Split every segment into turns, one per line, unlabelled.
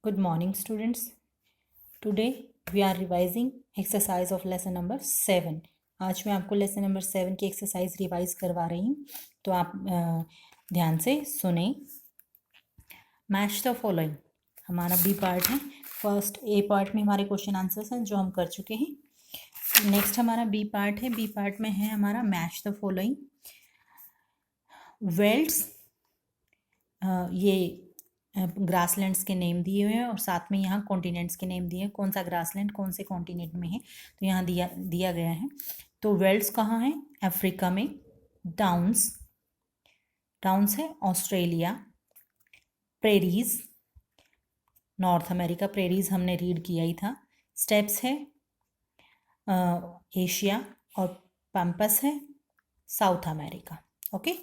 Good morning, students. Today we are revising exercise of lesson number 7. आज मैं आपको lesson number 7 की exercise revise करवा रही हूँ, तो आप ध्यान से सुने। मैच द फॉलोइंग हमारा बी पार्ट है। फर्स्ट ए पार्ट में हमारे क्वेश्चन आंसर्स हैं जो हम कर चुके हैं। नेक्स्ट हमारा बी पार्ट है। बी पार्ट में है हमारा मैच द फॉलोइंग। वेल्ड्स, ये ग्रासलैंड्स के नेम दिए हुए हैं और साथ में यहाँ कॉन्टिनेंट्स के नेम दिए हैं। कौन सा ग्रासलैंड कौन से कॉन्टिनेंट में है तो यहाँ दिया गया है। तो वेल्ड्स कहाँ है? अफ्रीका में। डाउन्स है Australia. Prairies North America. Prairies हमने रीड किया ही था। स्टेप्स है एशिया और पैम्पस है South America. Okay,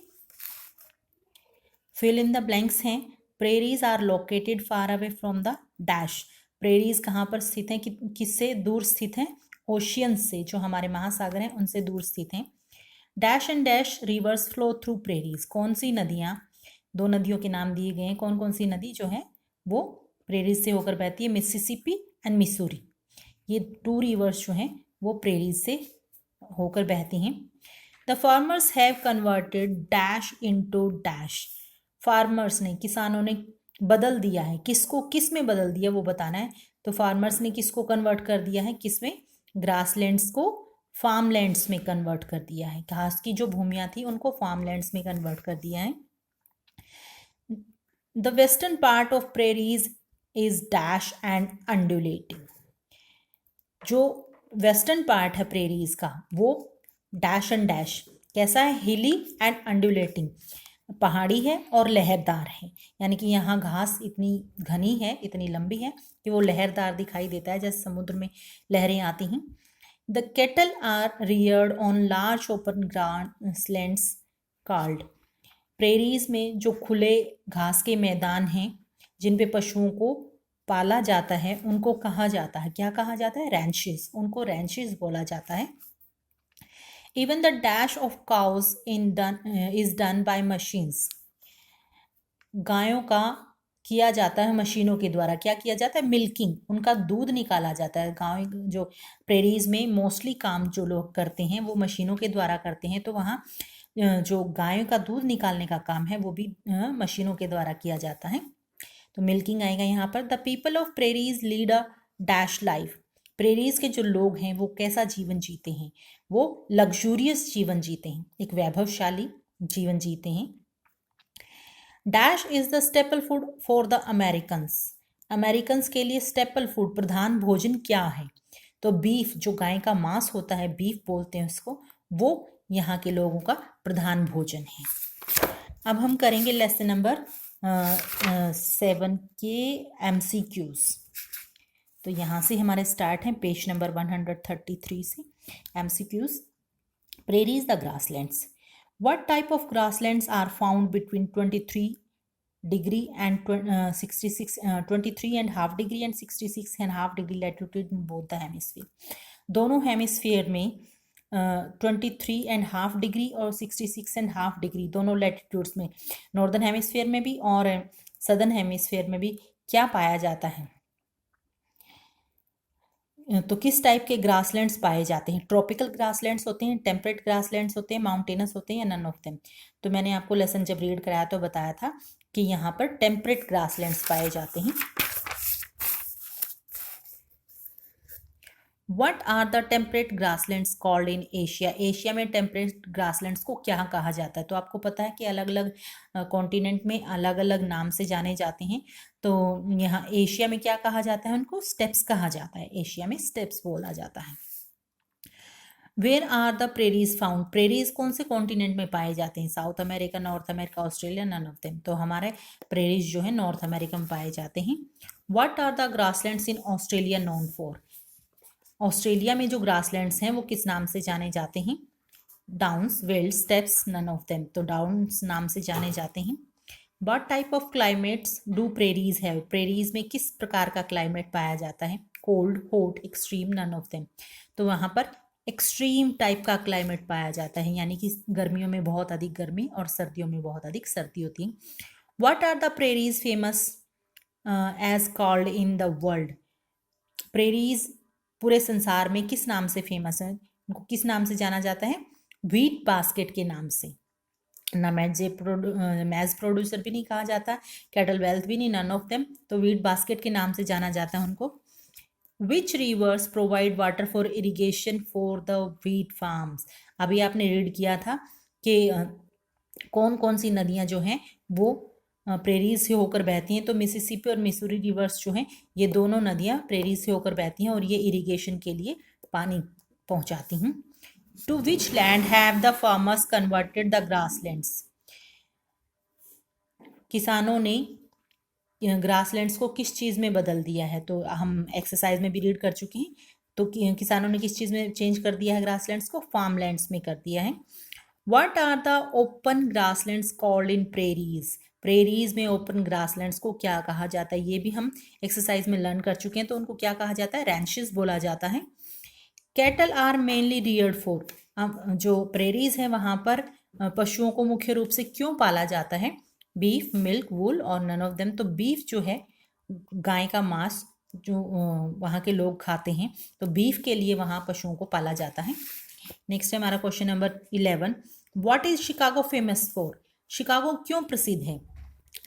fill in the blanks हैं। Prairies are located far away from the dash. Prairies कहाँ पर स्थित हैं? किससे दूर स्थित हैं? ओशियन से, जो हमारे महासागर हैं उनसे दूर स्थित हैं। Dash and dash reverse flow through prairies. कौन सी नदियाँ? दो नदियों के नाम दिए गए हैं। कौन कौन सी नदी जो है वो प्रेरीज से होकर बहती है? Mississippi and Missouri. ये टू रिवर्स जो हैं वो प्रेरीज से होकर बहती हैं। The farmers have converted dash into dash. Farmers ने, किसानों ने बदल दिया है। किसको किस में बदल दिया वो बताना है। तो फार्मर्स ने किसको कन्वर्ट कर दिया है? किस में? ग्रासलैंड्स को फार्मलैंड्स में कन्वर्ट कर दिया है। घास की जो भूमियां थी उनको फार्मलैंड्स में कन्वर्ट कर दिया है। The western part of prairies is dash and undulating. जो वेस्टर्न पार्ट है प्रेरीज का वो डैश एंड डैश कैसा है? हिली एंड अंडुलेटिंग, पहाड़ी है और लहरदार है। यानी कि यहाँ घास इतनी घनी है, इतनी लंबी है कि वो लहरदार दिखाई देता है, जैसे समुद्र में लहरें आती हैं। The cattle are reared on large open grasslands called. Prairies में जो खुले घास के मैदान हैं जिन पे पशुओं को पाला जाता है उनको कहा जाता है, क्या कहा जाता है? रैंचेस। उनको रैंचेस बोला जाता है। Even the dash of cows is done by machines. गायों का किया जाता है मशीनों के द्वारा। क्या किया जाता है? मिल्किंग, उनका दूध निकाला जाता है। गाँव जो प्रेरीज में मोस्टली काम जो लोग करते हैं वो मशीनों के द्वारा करते हैं, तो वहाँ जो गायों का दूध निकालने का काम है वो भी मशीनों के द्वारा किया जाता है। तो मिल्किंग आएगा यहाँ पर। The people of prairies lead a dash life. Prairies के जो लोग हैं वो कैसा जीवन जीते हैं? वो लग्जूरियस जीवन जीते हैं, एक वैभवशाली जीवन जीते हैं। Dash is the staple food for the Americans. Americans के लिए स्टेपल फूड, प्रधान भोजन क्या है? तो बीफ, जो गाय का मांस होता है, बीफ बोलते हैं उसको, वो यहाँ के लोगों का प्रधान भोजन है। अब हम करेंगे लेसन नंबर 7 के MCQs। तो यहाँ से हमारे स्टार्ट हैं पेज नंबर 133 से। MCQs। Prairies the grasslands. What type of grasslands are found between 23 degree and 23.5 degree and 66.5 degree latitude in both the hemisphere. दोनों हेमिस्फीयर में 23.5 डिग्री और 66.5 डिग्री दोनों लैटिट्यूड्स में, नॉर्दर्न हेमिस्फीयर में भी और सदर्न हेमिस्फीयर में भी क्या पाया जाता है? तो किस टाइप के ग्रासलैंड्स पाए जाते हैं? ट्रॉपिकल ग्रासलैंड्स होते हैं, टेम्परेट ग्रासलैंड्स होते हैं, माउंटेनस होते हैं, या नन ऑफ देम। तो मैंने आपको लेसन जब रीड कराया तो बताया था कि यहाँ पर टेम्परेट ग्रासलैंड्स पाए जाते हैं। What are the temperate grasslands called in Asia? Asia में टेम्परेट ग्रासलैंड्स को क्या कहा जाता है? तो आपको पता है कि अलग अलग कॉन्टिनेंट में अलग अलग नाम से जाने जाते हैं। तो यहाँ एशिया में क्या कहा जाता है? उनको स्टेप्स कहा जाता है। एशिया में स्टेप्स बोला जाता है। Where are the prairies found? Prairies कौन से कॉन्टिनेंट में पाए जाते हैं? South America, North America, Australia, none of them. तो हमारे प्रेरीज जो है नॉर्थ अमेरिका में पाए जाते हैं। What are the grasslands in Australia known for? Australia में जो ग्रासलैंड्स हैं वो किस नाम से जाने जाते हैं? Downs, veld, steppes, none of them. तो डाउन्स नाम से जाने जाते हैं। What type of climates do prairies have? Prairies में किस प्रकार का क्लाइमेट पाया जाता है? Cold, hot, extreme, none of them. तो वहाँ पर एक्सट्रीम टाइप का क्लाइमेट पाया जाता है, यानी कि गर्मियों में बहुत अधिक गर्मी और सर्दियों में बहुत अधिक सर्दी होती है। What are the prairies famous as called in the world. Prairies पूरे संसार में किस नाम से फेमस है, उनको किस नाम से जाना जाता है? व्हीट बास्केट के नाम से। ना मैज प्रोड्यूसर भी नहीं कहा जाता, कैटल वेल्थ भी नहीं, नन ऑफ देम, तो व्हीट बास्केट के नाम से जाना जाता है उनको। Which rivers provide water for irrigation for the wheat farms. अभी आपने रीड किया था कि कौन कौन सी नदियां जो हैं वो प्रेरीज से होकर बहती हैं, तो मिसिसिपी और मिसूरी रिवर्स जो हैं ये दोनों नदियां प्रेरीज से होकर बहती हैं और ये इरिगेशन के लिए पानी पहुंचाती हैं। To which land have the farmers converted the grasslands. किसानों ने ग्रासलैंड्स को किस चीज़ में बदल दिया है, तो हम एक्सरसाइज में भी रीड कर चुके हैं। तो किसानों ने किस चीज़ में चेंज कर दिया है ग्रासलैंड्स को? फार्मलैंड्स में कर दिया है। What are the open grasslands called in prairies. Prairies में ओपन ग्रासलैंड्स को क्या कहा जाता है, ये भी हम एक्सरसाइज में लर्न कर चुके हैं। तो उनको क्या कहा जाता है? रैंचेस बोला जाता है। Cattle are mainly reared for. जो प्रेरीज है वहाँ पर पशुओं को मुख्य रूप से क्यों पाला जाता है? बीफ, मिल्क, वूल और नन ऑफ देम। तो बीफ जो है गाय का मांस जो वहाँ के लोग खाते हैं, तो बीफ के लिए वहाँ पशुओं को पाला जाता है। नेक्स्ट है हमारा question number 11। What is Chicago famous for. Chicago क्यों प्रसिद्ध है?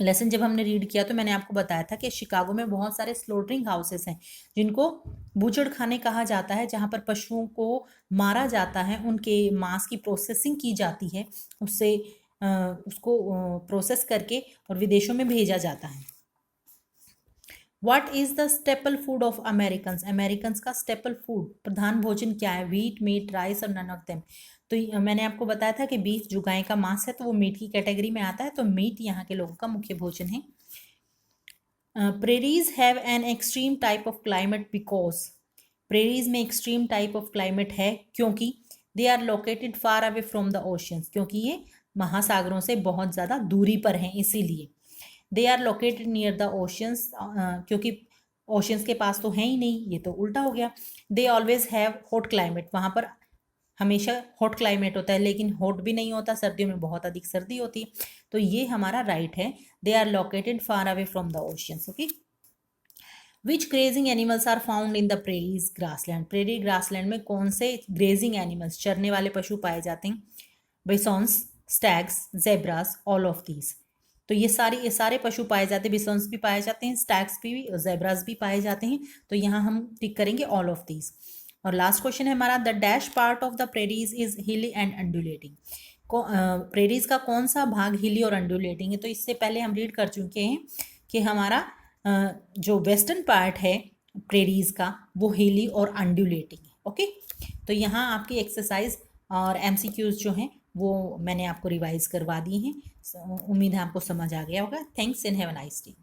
लेसन जब हमने रीड किया तो मैंने आपको बताया था कि शिकागो में बहुत सारे स्लोटरिंग हाउसेस हैं जिनको बूचड़ खाने कहा जाता है, जहाँ पर पशुओं को मारा जाता है, उनके मांस की प्रोसेसिंग की जाती है, उससे उसको प्रोसेस करके और विदेशों में भेजा जाता है। What is the staple food of Americans. Americans का स्टेपल फूड, प्रधान भोजन क्या है? व्हीट, मीट, राइस और नन ऑफ देम। तो मैंने आपको बताया था कि बीफ जो गाय का मांस है तो वो मीट की कैटेगरी में आता है, तो मीट यहाँ के लोगों का मुख्य भोजन है। Prairies have an extreme type of climate because. Prairies में एक्सट्रीम टाइप ऑफ क्लाइमेट है क्योंकि they are located far away from the oceans, क्योंकि ये महासागरों से बहुत ज़्यादा दूरी पर हैं, इसीलिए। They are located near the oceans, क्योंकि ओशियंस के पास तो है ही नहीं, ये तो उल्टा हो गया। They always have hot climate, वहाँ पर हमेशा हॉट क्लाइमेट होता है, लेकिन हॉट भी नहीं होता, सर्दियों में बहुत अधिक सर्दी होती है, तो ये हमारा राइट है। They are located far away from the oceans. Okay. Which grazing animals are found in the prairies grassland. Prairie grassland में कौन से ग्रेजिंग एनिमल्स, चरने वाले पशु पाए जाते हैं? बिसॉन्स, stags, zebras, all of these. तो ये सारे पशु पाए जाते हैं, बिसॉन्स भी पाए जाते हैं, स्टैग्स भी, जेब्रास भी पाए जाते हैं, तो यहाँ हम टिक करेंगे ऑल ऑफ दीज। और लास्ट क्वेश्चन है हमारा, the dash part of the prairies is हिली एंड अंडुलेटिंग। प्रेरीज का कौन सा भाग हिली और अंडुलेटिंग है? तो इससे पहले हम रीड कर चुके हैं कि हमारा जो वेस्टर्न पार्ट है प्रेरीज का वो हिली और अंडुलेटिंग है। ओके, तो यहाँ आपकी एक्सरसाइज और एमसीक्यूज जो हैं वो मैंने आपको रिवाइज करवा दी हैं। उम्मीद है आपको समझ आ गया होगा। Thanks and have a nice day.